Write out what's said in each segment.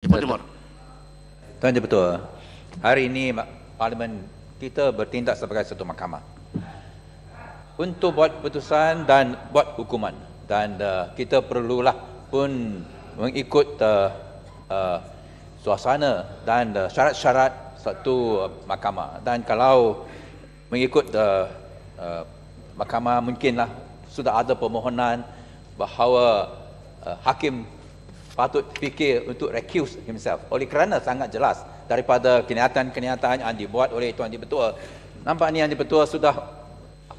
Ipoh Timur. Tuan Betul. Hari ini Parlimen kita bertindak sebagai satu mahkamah untuk buat putusan dan buat hukuman, dan kita perlulah pun mengikut suasana dan syarat-syarat satu mahkamah. Dan kalau mengikut mahkamah, mungkinlah sudah ada permohonan bahawa hakim patut fikir untuk recuse himself, oleh kerana sangat jelas daripada kenyataan-kenyataan yang dibuat oleh Tuan Dipertua. Nampaknya Yang Dipertua sudah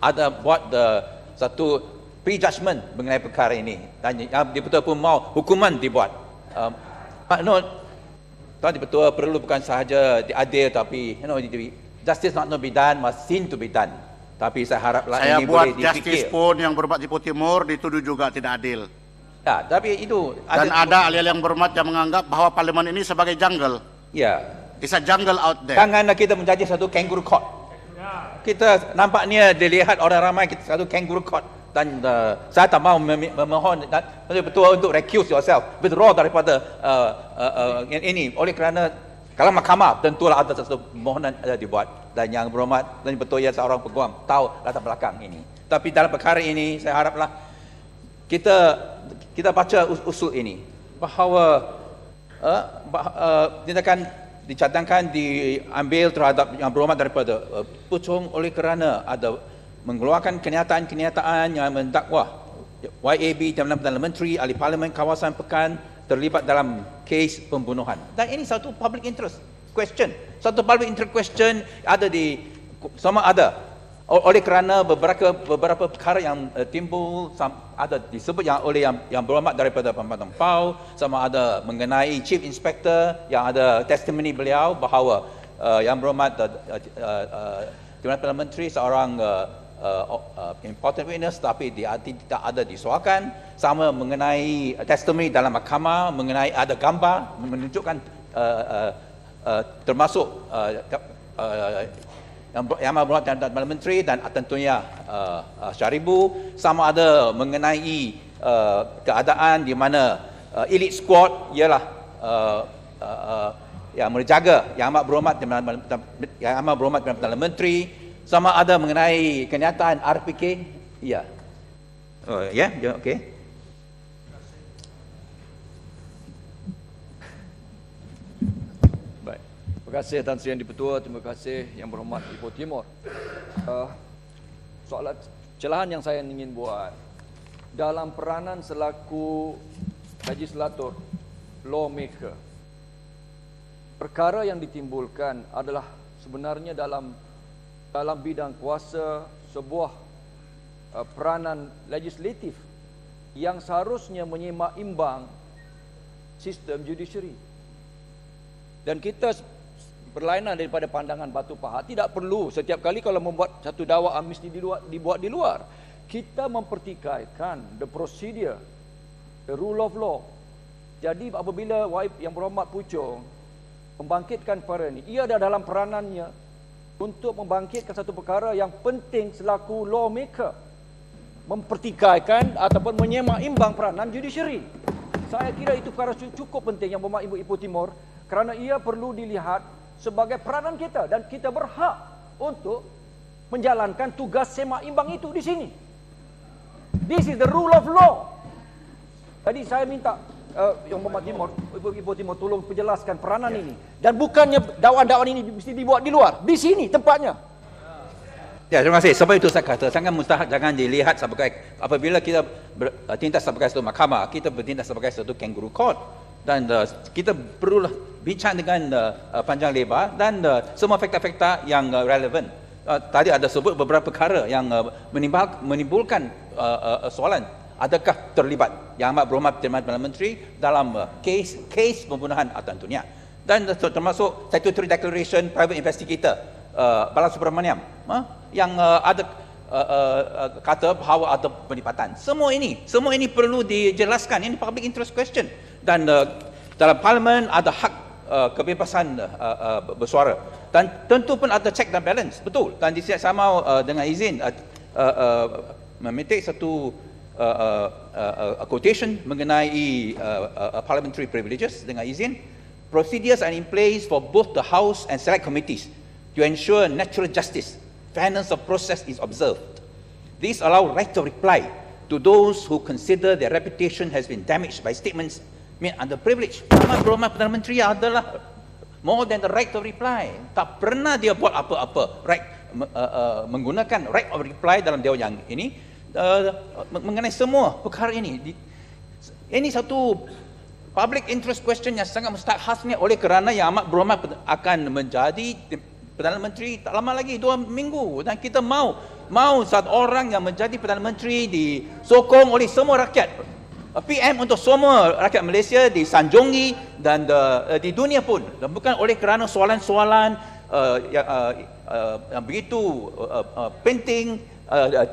ada buat satu prejudgment mengenai perkara ini, dan Yang Dipertua pun mau hukuman dibuat. Tuan Dipertua perlu bukan sahaja diadil, tapi justice not to be done, must seem to be done. Tapi saya haraplah Saya ini buat boleh dipikir. justice pun yang berhormat di Ipoh Timur dituduh juga tidak adil. Ya, tapi itu Dan ada ahli yang berhormat yang menganggap bahawa parlimen ini sebagai jungle. Ya, It's a jungle out there. janganlah kita menjadi satu kangaroo court. Kita nampaknya dilihat orang ramai kita satu kangaroo court, dan saya tak mahu memohon dan betul untuk recuse yourself, withdraw daripada ini, oleh kerana kalau mahkamah tentulah ada satu permohonan dibuat, dan Yang Berhormat dan betul ya seorang peguam tahu latar belakang ini. Tapi dalam perkara ini saya haraplah kita baca usul ini bahawa tindakan dicadangkan diambil terhadap Yang Berhormat daripada Puchong oleh kerana ada mengeluarkan kenyataan-kenyataan yang mendakwa YAB dan Perdana Menteri, ahli Parlimen kawasan Pekan terlibat dalam kes pembunuhan. Dan ini satu public interest question. Satu public interest question ada oleh kerana beberapa perkara yang timbul, ada disebut yang oleh yang berhormat daripada Pembantu Pau, sama ada mengenai Chief Inspector yang ada testimoni beliau bahawa Yang Berhormat Perdana Menteri seorang important witness, tapi dia tidak ada disuarakan, sama mengenai testimoni dalam mahkamah mengenai ada gambar menunjukkan termasuk Yang Berhormat Perdana Menteri dan tentunya Syaribu, sama ada mengenai keadaan di mana elite squad ialah yang menjaga Yang Amat Berhormat Perdana Menteri, sama ada mengenai kenyataan RPK. Ya. Oh ya, yeah? Okey. Terima kasih Tan Sri Yang Dipertua, terima kasih Yang Berhormat Ipoh Timur. Soalan celahan yang saya ingin buat, dalam peranan selaku legislator, lawmaker, perkara yang ditimbulkan adalah sebenarnya dalam bidang kuasa sebuah peranan legislatif yang seharusnya menyeimbang sistem judiciary. Dan kita berlainan daripada pandangan batu pahat, tidak perlu setiap kali kalau membuat satu dakwaan mesti dibuat di luar. Kita mempertikaikan the procedure, the rule of law. Jadi apabila Yang Berhormat Puchong membangkitkan perkara ini, ia ada dalam peranannya untuk membangkitkan satu perkara yang penting selaku lawmaker, mempertikaikan ataupun menyeimbang peranan judiciary. Saya kira itu perkara cukup penting Yang Berhormat Ipoh Timur, kerana ia perlu dilihat sebagai peranan kita, dan kita berhak untuk menjalankan tugas seimbang itu di sini. This is the rule of law. Jadi saya minta Yang Berhormat Ipoh Timur tolong penjelaskan peranan ini, dan bukannya dakwaan-dakwaan ini mesti dibuat di luar, di sini tempatnya. Ya, terima kasih. Sebab itu saya kata sangat mustahak jangan dilihat sebagai, apabila kita bertindak sebagai satu mahkamah, kita bertindak sebagai satu kangaroo court. Dan kita perlulah bincang dengan panjang lebar dan semua fakta-fakta yang relevan. Tadi ada sebut beberapa perkara yang menimbulkan soalan, adakah terlibat Yang Amat Berhormat Perdana Menteri dalam kes pembunuhan Tantunia, dan termasuk Statutory Declaration Private Investigator Balasubramaniam yang ada kata bahawa ada pelibatan. Semua ini perlu dijelaskan. Ini public interest question, dan dalam Parlimen ada hak kebebasan bersuara, dan tentu pun ada check dan balance, betul. Dan di sini saya mahu dengan izin memetik satu quotation mengenai parliamentary privileges dengan izin. procedures are in place for both the House and Select Committees to ensure natural justice, fairness of process is observed. These allow right of reply to those who consider their reputation has been damaged by statements made under privilege. Amat Perdana Menteri adalah more than the right of reply. Tak pernah dia buat apa-apa. Menggunakan right of reply dalam Dewan yang ini mengenai semua perkara ini. Ini satu public interest question yang sangat mustahasnya oleh kerana Yang Amat Berhormat akan menjadi Perdana Menteri tak lama lagi, 2 minggu, dan kita mau satu orang yang menjadi Perdana Menteri disokong oleh semua rakyat. PM untuk semua rakyat Malaysia disanjungi dan di dunia pun, dan bukan oleh kerana soalan-soalan yang begitu penting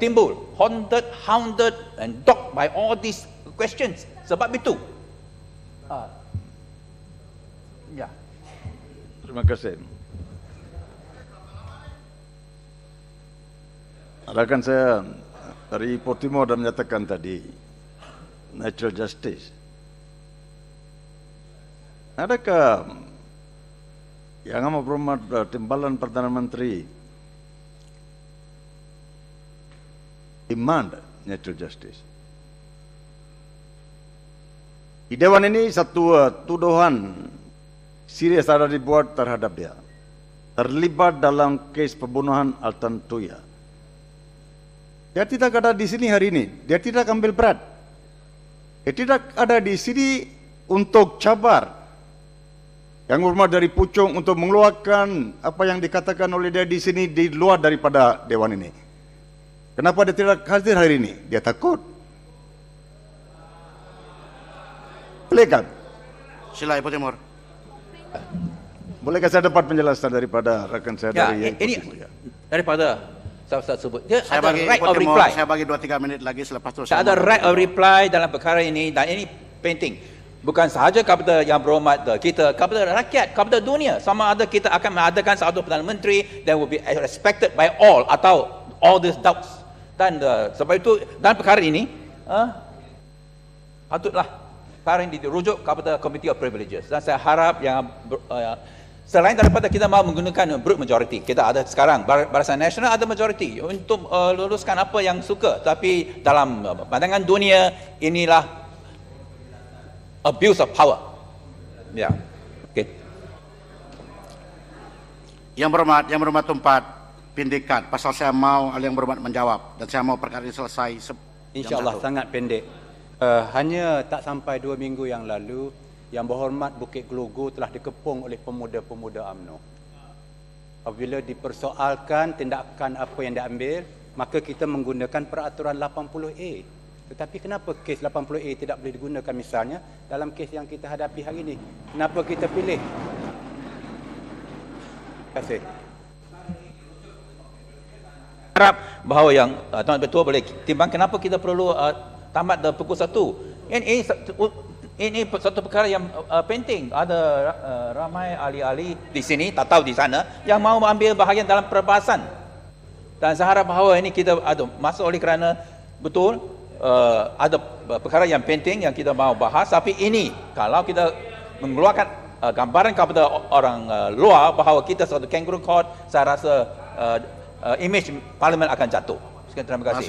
timbul, hounded and dogged by all these questions. Sebab itu ya. Terima kasih. Rakan saya dari Portimao dah menyatakan tadi, natural justice. Adakah Yang Amat Berhormat Timbalan Perdana Menteri demand natural justice? Di Dewan ini satu tuduhan serius ada dibuat terhadap dia. Terlibat dalam kes pembunuhan Altan Tuya. Dia tidak ada di sini hari ini. Dia tidak ambil berat. Dia tidak ada di sini untuk cabar Yang Berhormat dari Puchong untuk mengeluarkan apa yang dikatakan oleh dia di sini di luar daripada Dewan ini. Kenapa dia tidak hadir hari ini? Dia takut. Boleh kan? Sila Ibu Timur. Bolehkah saya dapat penjelasan daripada rakan saya dari ini daripada saya sebut dia Saya ada bagi right Ibu of Timur, reply. saya bagi 2-3 minit lagi, selepas itu Tak ada right of reply dalam perkara ini, dan ini penting. Bukan sahaja kepada Yang Berhormat kita, kepada rakyat, kepada dunia. Sama ada kita akan mengadakan satu Perdana Menteri that will be respected by all atau all these doubts. Dan sebab itu dalam perkara ini patutlah perkara ini dirujuk kepada Committee of Privileges. Dan saya harap yang selain daripada kita mahu menggunakan brute majority, kita ada sekarang Barisan Nasional ada majority untuk luluskan apa yang suka, tapi dalam pandangan dunia inilah abuse of power. Ya. Okey. Yang Berhormat Tumpat pindikat pasal saya mau Yang Berhormat menjawab, dan saya mau perkara ini selesai. InsyaAllah sangat pendek. Hanya tak sampai 2 minggu yang lalu, Yang Berhormat Bukit Gelugu telah dikepung oleh pemuda-pemuda UMNO. Apabila dipersoalkan tindakan apa yang diambil, maka kita menggunakan peraturan 80A. Tetapi kenapa kes 80A tidak boleh digunakan misalnya dalam kes yang kita hadapi hari ini? Kenapa kita pilih? Terima kasih. Harap bahawa yang Tuan Ketua boleh timbang kenapa kita perlu tamat pukul 1. Ini satu perkara yang penting. Ada ramai ahli-ahli di sini, tak tahu di sana, yang mahu ambil bahagian dalam perbahasan. Dan saya harap bahawa ini kita ada masuk oleh kerana betul ada perkara yang penting yang kita mahu bahas. Tapi ini kalau kita mengeluarkan gambaran kepada orang luar bahawa kita satu kangaroo court, saya rasa image parlimen akan jatuh. Sekian, terima kasih.